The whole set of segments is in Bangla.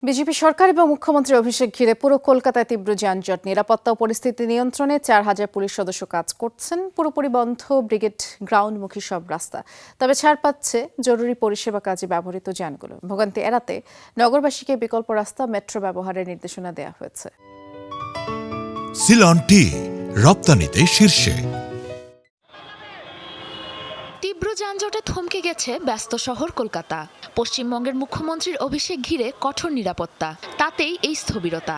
বিজেপি সরকার এবং মুখ্যমন্ত্রী অভিষেক ঘিরে পুরো কলকাতায় তীব্র যানজট। নিরাপত্তা ও পরিস্থিতি নিয়ন্ত্রণে 4,000 পুলিশ সদস্য কাজ করছেন। পুরোপুরি বন্ধ ব্রিগেড গ্রাউন্ডমুখী সব রাস্তা, তবে ছাড় পাচ্ছে জরুরি পরিষেবা কাজে ব্যবহৃত যানগুলো। ভোগান্তি এড়াতে নগরবাসীকে বিকল্প রাস্তা মেট্রো ব্যবহারের নির্দেশনা দেওয়া হয়েছে। সিলন টি রপ্তানিতে শীর্ষে। তীব্র যানজটে থমকে গেছে ব্যস্ত শহর কলকাতা। পশ্চিমবঙ্গের মুখ্যমন্ত্রীর অভিষেক ঘিরে কঠোর নিরাপত্তা, তাতেই এই স্থবিরতা।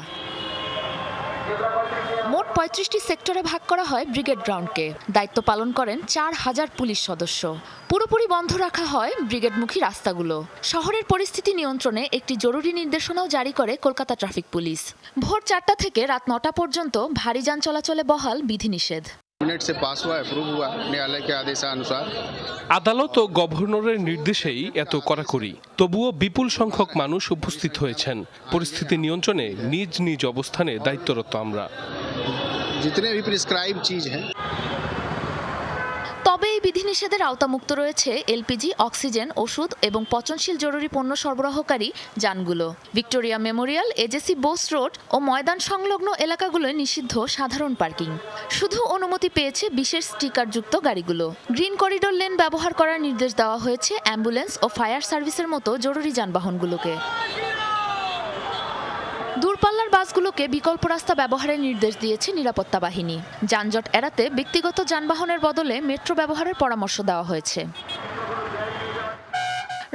মোট 35টি সেক্টরে ভাগ করা হয় ব্রিগেড গ্রাউন্ডকে। দায়িত্ব পালন করেন 4,000 পুলিশ সদস্য। পুরোপুরি বন্ধ রাখা হয় ব্রিগেডমুখী রাস্তাগুলো। শহরের পরিস্থিতি নিয়ন্ত্রণে একটি জরুরি নির্দেশনাও জারি করে কলকাতা ট্রাফিক পুলিশ। ভোর 4টা থেকে রাত 9টা পর্যন্ত ভারী যান চলাচলে বহাল বিধিনিষেধ। আদালত ও গভর্নরের নির্দেশেই এত কড়াকড়ি, তবুও বিপুল সংখ্যক মানুষ উপস্থিত হয়েছেন। পরিস্থিতি নিয়ন্ত্রণে নিজ নিজ অবস্থানে দায়িত্বরত আমরা। তবে এই বিধিনিষেধের আওতামুক্ত রয়েছে এলপিজি, অক্সিজেন, ওষুধ এবং পচনশীল জরুরি পণ্য সরবরাহকারী যানগুলো। Victoria Memorial, AJC Bose road ও ময়দান সংলগ্ন এলাকাগুলোয় নিষিদ্ধ সাধারণ পার্কিং। শুধু অনুমতি পেয়েছে বিশেষ স্টিকারযুক্ত গাড়িগুলো। গ্রিন করিডোর লেন ব্যবহার করার নির্দেশ দেওয়া হয়েছে অ্যাম্বুলেন্স ও ফায়ার সার্ভিসের মতো জরুরি যানবাহনগুলোকে। দূরপাল্লার বাসগুলোকে বিকল্প রাস্তা ব্যবহারের নির্দেশ দিয়েছে নিরাপত্তা বাহিনী। যানজট এড়াতে ব্যক্তিগত যানবাহনের বদলে মেট্রো ব্যবহারের পরামর্শ দেওয়া হয়েছে।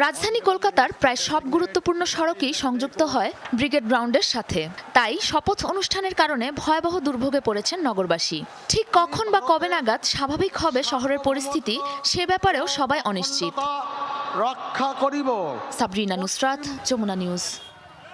রাজধানী কলকাতার প্রায় সব গুরুত্বপূর্ণ সড়কই সংযুক্ত হয় ব্রিগেড গ্রাউন্ডের সাথে। তাই শপথ অনুষ্ঠানের কারণে ভয়াবহ দুর্ভোগে পড়েছেন নগরবাসী। ঠিক কখন বা কবে নাগাদ স্বাভাবিক হবে শহরের পরিস্থিতি, সে ব্যাপারেও সবাই অনিশ্চিত। রক্ষা করিব। সাবরিনা নুসরাত, যমুনা নিউজ।